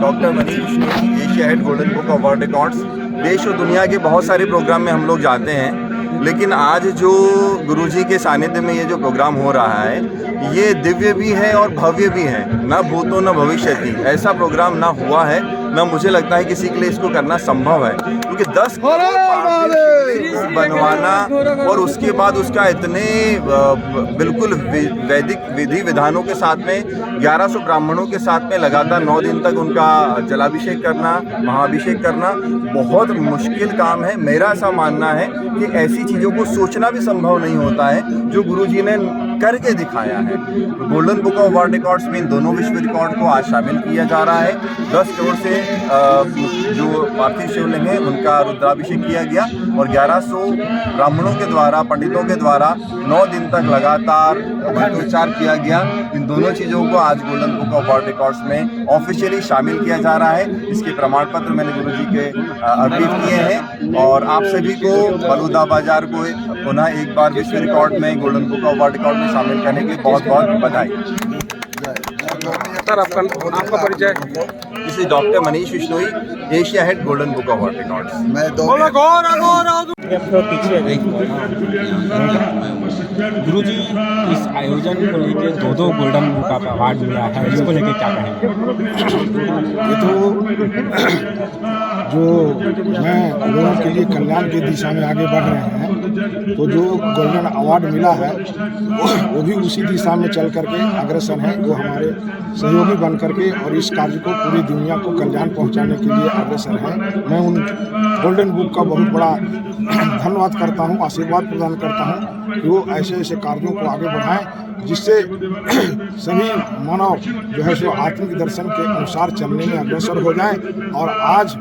Doctor Manish Vishnoi, Asia head Golden Book Award Records. देश और दुनिया के बहुत सारे प्रोग्राम में हम लोग जाते हैं, लेकिन आज जो गुरुजी के सानिध्य में ये जो प्रोग्राम हो रहा है ये दिव्य भी है और भव्य भी है। न भूतो न भविष्यति, ऐसा प्रोग्राम ना हुआ है, न मुझे लगता है किसी के लिए इसको करना संभव है, क्योंकि 10 बनवाना और उसके बाद उसका इतने बिल्कुल वैदिक विधि विधानों के साथ में 1100 ब्राह्मणों के साथ में लगातार 9 दिन तक उनका जलाभिषेक करना, महाअभिषेक करना बहुत मुश्किल काम है। मेरा ऐसा मानना है कि ऐसी चीज़ों को सोचना भी संभव नहीं होता है जो गुरुजी ने करके दिखाया है। Golden Book of World records में इन दोनों विश्व रिकॉर्ड को आज शामिल किया जा रहा है। 10 करोड़ से जो पार्थिव शिवलिंग है उनका रुद्राभिषेक किया गया और 1100 ब्राह्मणों के द्वारा, पंडितों के द्वारा 9 दिन तक लगातार मंत्रोच्चार किया गया। इन दोनों चीज़ों को आज golden Book of World records में ऑफिशियली शामिल किया जा रहा है। इसके प्रमाण पत्र मैंने गुरुजी के अर्पित किए हैं और आप सभी को बलौदा बाजार को पुनः एक बार विश्व रिकॉर्ड में, golden Book of world record में शामिल करने के लिए बहुत बहुत बधाई। सर आपका परिचय? This is doctor Manish Vishnoi, Asia head Golden Book of World Records. मैं आएंगे आप थोड़ा पीछे आ जाइए। गुरुजी, इस आयोजन को लेके दो गोल्डन बुक का अवार्ड मिला है, इसको लेके क्या कहेंगे? ये तो जो मैं लोगों के लिए कल्याण की दिशा में आगे बढ़ रहे हैं, तो जो गोल्डन अवार्ड मिला है वो भी उसी दिशा में चल करके अग्रसर हैं, वो हमारे सहयोगी बन करके और इस कार्य को पूरी दुनिया को कल्याण पहुंचाने के लिए अग्रसर हैं। मैं उन गोल्डन बुक का बहुत बड़ा धन्यवाद करता हूं, आशीर्वाद प्रदान करता हूं कि वो ऐसे ऐसे कार्यों को आगे बढ़ाएं जिससे सभी मानव जो है सो आत्मिक दर्शन के अनुसार चलने में अग्रसर हो जाएं। और आज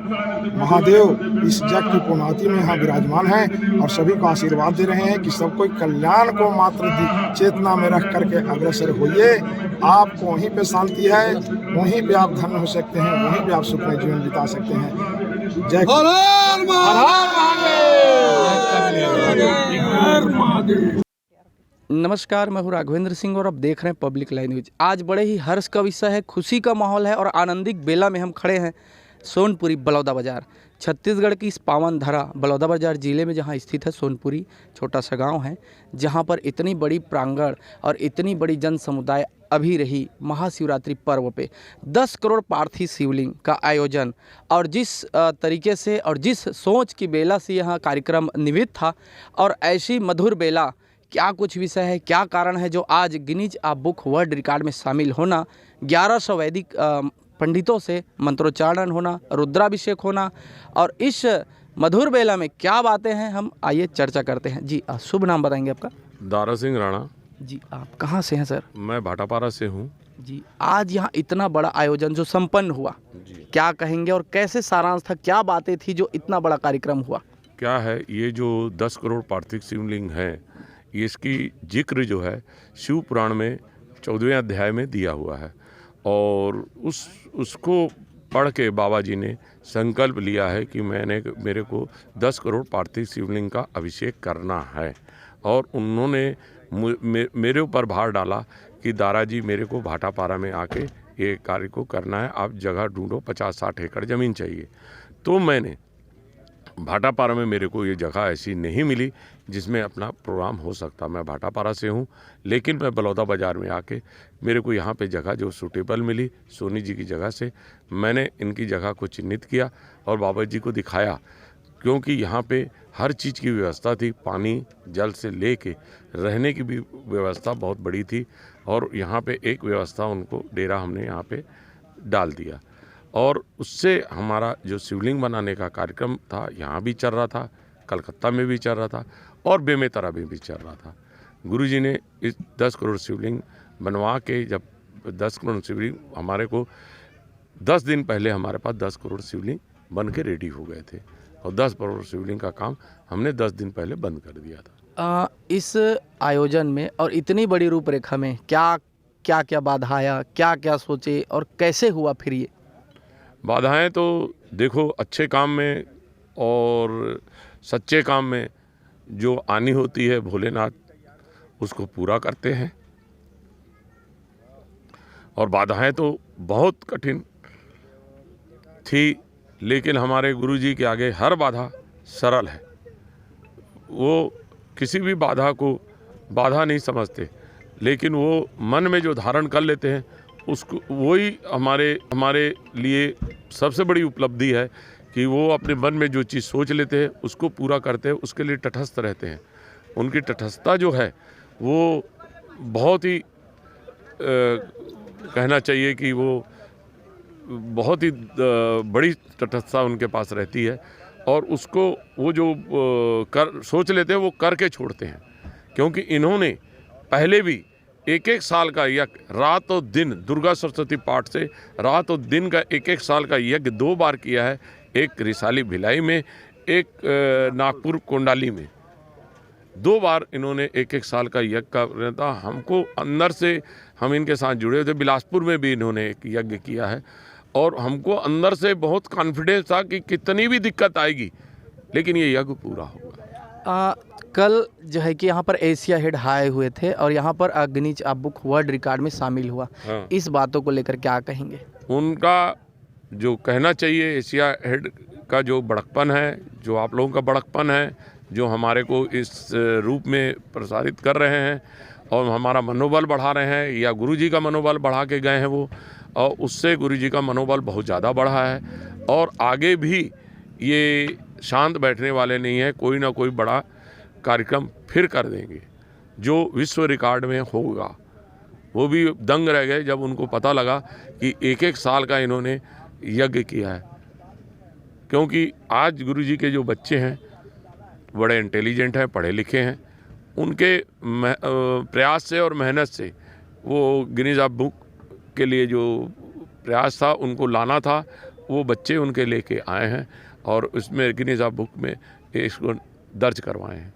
महादेव इस जग की पूर्णावती में यहाँ विराजमान हैं और सभी को आशीर्वाद दे रहे हैं कि सब कोई कल्याण को मात्र चेतना में रख करके अग्रसर होइए। आपको वहीं पे शांति है, वहीं पे आप धन्य हो सकते हैं, वहीं पे आप सुखमय जीवन बिता सकते हैं। जय नमस्कार, मैं हूँ राघवेंद्र सिंह और आप देख रहे हैं पब्लिक लाइव न्यूज। आज बड़े ही हर्ष का विषय है, खुशी का माहौल है और आनंदिक बेला में हम खड़े हैं सोनपुरी बलौदा बाज़ार, छत्तीसगढ़ की इस पावन धरा बलौदा बाज़ार ज़िले में जहां स्थित है सोनपुरी, छोटा सा गांव है जहां पर इतनी बड़ी प्रांगण और इतनी बड़ी जन समुदाय अभी रही महाशिवरात्रि पर्व पे 10 करोड़ पार्थिव शिवलिंग का आयोजन और जिस तरीके से और जिस सोच की बेला से यह कार्यक्रम निमित्त था और ऐसी मधुर बेला, क्या कुछ विषय है, क्या कारण है जो आज गिनीज बुक वर्ल्ड रिकॉर्ड में शामिल होना, 1100 वैदिक पंडितों से मंत्रोच्चारण होना, रुद्राभिषेक होना और इस मधुर बेला में क्या बातें हैं, हम आइए चर्चा करते हैं। जी शुभ नाम बताएंगे आपका? दारा सिंह राणा। जी आप कहाँ से हैं सर? मैं भाटापारा से हूँ। जी आज यहाँ इतना बड़ा आयोजन जो संपन्न हुआ, क्या कहेंगे और कैसे सारांश था, क्या बातें थी जो इतना बड़ा कार्यक्रम हुआ? क्या है, ये जो 10 करोड़ पार्थिव शिवलिंग है, इसकी जिक्र जो है शिव पुराण में 14वें अध्याय में दिया हुआ है और उसको पढ़ के बाबा जी ने संकल्प लिया है कि मेरे को 10 करोड़ पार्थिव शिवलिंग का अभिषेक करना है और उन्होंने मेरे ऊपर भार डाला कि दारा जी मेरे को भाटापारा में आके ये कार्य को करना है, आप जगह ढूंढो, 50-60 एकड़ ज़मीन चाहिए। तो मैंने भाटापारा में, मेरे को ये जगह ऐसी नहीं मिली जिसमें अपना प्रोग्राम हो सकता। मैं भाटापारा से हूँ लेकिन मैं बलौदा बाज़ार में आके मेरे को यहाँ पे जगह जो सूटेबल मिली सोनी जी की जगह से, मैंने इनकी जगह को चिन्हित किया और बाबा जी को दिखाया, क्योंकि यहाँ पे हर चीज़ की व्यवस्था थी, पानी जल से लेके रहने की भी व्यवस्था बहुत बड़ी थी और यहाँ पे एक व्यवस्था उनको डेरा हमने यहाँ पे डाल दिया और उससे हमारा जो शिवलिंग बनाने का कार्यक्रम था यहाँ भी चल रहा था, कलकत्ता में भी चल रहा था और बेमेतरा में भी चल रहा था। गुरुजी ने इस 10 करोड़ शिवलिंग बनवा के, जब 10 करोड़ शिवलिंग हमारे को 10 दिन पहले हमारे पास 10 करोड़ शिवलिंग बन के रेडी हो गए थे और 10 करोड़ शिवलिंग का काम हमने 10 दिन पहले बंद कर दिया था। इस आयोजन में और इतनी बड़ी रूपरेखा में क्या क्या बाधा आया, क्या क्या सोचे और कैसे हुआ फिर ये? बाधाएं तो देखो, अच्छे काम में और सच्चे काम में जो आनी होती है भोलेनाथ उसको पूरा करते हैं और बाधाएं तो बहुत कठिन थी, लेकिन हमारे गुरुजी के आगे हर बाधा सरल है। वो किसी भी बाधा को बाधा नहीं समझते, लेकिन वो मन में जो धारण कर लेते हैं उसको, वही हमारे लिए सबसे बड़ी उपलब्धि है कि वो अपने मन में जो चीज़ सोच लेते हैं उसको पूरा करते हैं, उसके लिए तटस्थ रहते हैं। उनकी तटस्थता जो है वो बहुत ही कहना चाहिए कि वो बहुत ही बड़ी तटस्थता उनके पास रहती है और उसको वो जो सोच लेते हैं वो करके छोड़ते हैं, क्योंकि इन्होंने पहले भी एक साल का यज्ञ, रात और दिन, दुर्गा सरस्वती पाठ से रात और दिन का एक साल का यज्ञ 2 बार किया है, एक रिसाली भिलाई में, एक नागपुर कोंडाली में। 2 बार इन्होंने एक साल का यज्ञ का था। हमको अंदर से, हम इनके साथ जुड़े थे, बिलासपुर में भी इन्होंने एक यज्ञ किया है और हमको अंदर से बहुत कॉन्फिडेंस था कि कितनी भी दिक्कत आएगी लेकिन ये यज्ञ पूरा होगा। कल जो है कि यहाँ पर एशिया हेड आए हुए थे और यहाँ पर गिनीज बुक वर्ल्ड रिकॉर्ड में शामिल हुआ। हाँ। इस बातों को लेकर क्या कहेंगे? उनका जो कहना चाहिए, एशिया हेड का जो बड़कपन है, जो आप लोगों का बड़कपन है, जो हमारे को इस रूप में प्रसारित कर रहे हैं और हमारा मनोबल बढ़ा रहे हैं, या गुरुजी का मनोबल बढ़ा के गए हैं वो, और उससे गुरुजी का मनोबल बहुत ज़्यादा बढ़ा है। और आगे भी ये शांत बैठने वाले नहीं हैं, कोई ना कोई बड़ा कार्यक्रम फिर कर देंगे जो विश्व रिकॉर्ड में होगा। वो भी दंग रह गए जब उनको पता लगा कि एक एक साल का इन्होंने यज्ञ किया है, क्योंकि आज गुरुजी के जो बच्चे हैं बड़े इंटेलिजेंट हैं, पढ़े लिखे हैं। उनके प्रयास से और मेहनत से वो गिनीज बुक के लिए जो प्रयास था उनको लाना था, वो बच्चे उनके लेके आए हैं और उसमें गिनीज बुक में इसको दर्ज करवाए हैं।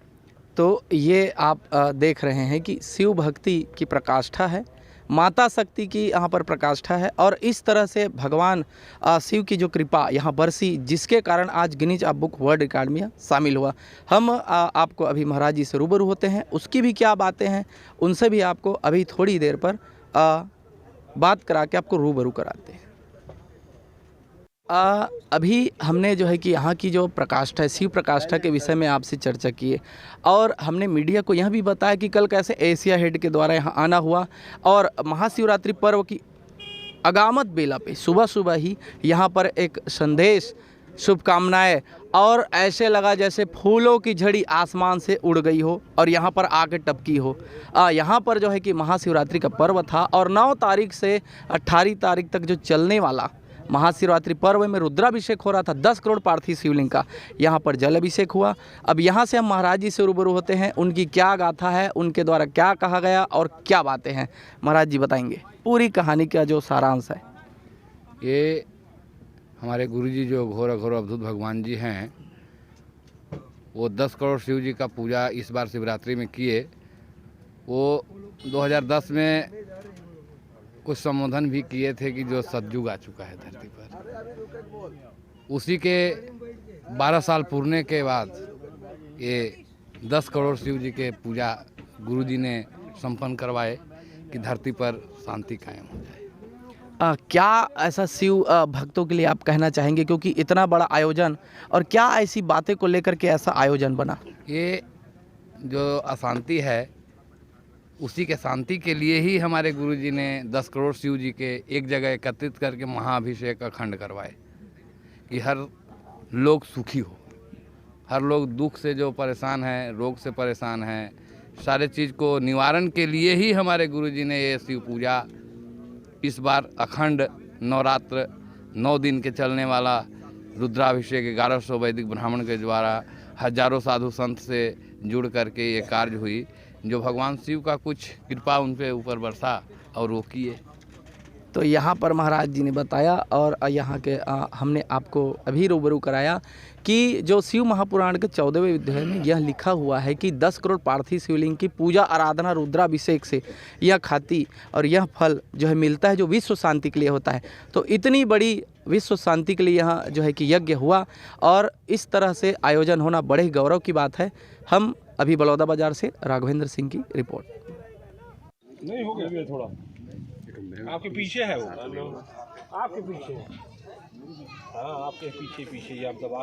तो ये आप देख रहे हैं कि शिव भक्ति की प्रकाष्ठा है, माता शक्ति की यहाँ पर प्रकाष्ठा है, और इस तरह से भगवान शिव की जो कृपा यहाँ बरसी, जिसके कारण आज गिनीज बुक वर्ल्ड रिकॉर्ड में शामिल हुआ। हम आपको अभी महाराज जी से रूबरू होते हैं, उसकी भी क्या बातें हैं उनसे भी आपको अभी थोड़ी देर पर बात करा के आपको रूबरू कराते हैं। अभी हमने जो है कि यहाँ की जो प्रकाष्ठा है, शिव प्रकाष्ठा के विषय में आपसे चर्चा की है, और हमने मीडिया को यह भी बताया कि कल कैसे एशिया हेड के द्वारा यहाँ आना हुआ, और महाशिवरात्रि पर्व की अगामत बेला पे सुबह सुबह ही यहाँ पर एक संदेश, शुभकामनाएं, और ऐसे लगा जैसे फूलों की झड़ी आसमान से उड़ गई हो और यहाँ पर आके टपकी हो। यहाँ पर जो है कि महाशिवरात्रि का पर्व था, और 9 तारीख से 18 तारीख तक जो चलने वाला महाशिवरात्रि पर्व में रुद्राभिषेक हो रहा था 10 करोड़ पार्थिव शिवलिंग का। यहाँ पर जल अभिषेक हुआ। अब यहाँ से हम महाराज जी से रूबरू होते हैं, उनकी क्या गाथा है, उनके द्वारा क्या कहा गया और क्या बातें हैं, महाराज जी बताएंगे पूरी कहानी का जो सारांश है। ये हमारे गुरुजी जो घोर घोर अवधूत भगवान जी हैं, वो 10 करोड़ शिव जी का पूजा इस बार शिवरात्रि में किए। वो 2010 में कुछ संबोधन भी किए थे कि जो सतयुग आ चुका है धरती पर। उसी के 12 साल पूरने के बाद ये 10 करोड़ शिव जी के पूजा गुरुजी ने संपन्न करवाए कि धरती पर शांति कायम हो जाए। क्या ऐसा शिव भक्तों के लिए आप कहना चाहेंगे, क्योंकि इतना बड़ा आयोजन, और क्या ऐसी बातें को लेकर के ऐसा आयोजन बना? ये जो अशांति है उसी के शांति के लिए ही हमारे गुरुजी ने 10 करोड़ शिव जी के एक जगह एकत्रित करके महाअभिषेक अखंड करवाए कि हर लोग सुखी हो, हर लोग दुख से जो परेशान है, रोग से परेशान है, सारे चीज़ को निवारण के लिए ही हमारे गुरुजी ने ये शिव पूजा इस बार अखंड नवरात्र 9 दिन के चलने वाला रुद्राभिषेक 1100 वैदिक ब्राह्मण के द्वारा हजारों साधु संत से जुड़ करके ये कार्य हुई, जो भगवान शिव का कुछ कृपा उन पे ऊपर बरसा और वो किए। तो यहाँ पर महाराज जी ने बताया, और यहाँ के हमने आपको अभी रूबरू कराया कि जो शिव महापुराण के 14वें अध्याय में यह लिखा हुआ है कि 10 करोड़ पार्थिव शिवलिंग की पूजा आराधना रुद्राभिषेक से यह खाती और यह फल जो है मिलता है, जो विश्व शांति के लिए होता है। तो इतनी बड़ी विश्व शांति के लिए यहाँ जो है कि यज्ञ हुआ, और इस तरह से आयोजन होना बड़े ही गौरव की बात है। हम अभी बलौदा बाजार से राघवेंद्र सिंह की रिपोर्ट। नहीं हो गया थोड़ा आपके पीछे है, वो आपके पीछे है। हाँ आपके पीछे पीछे आप दबा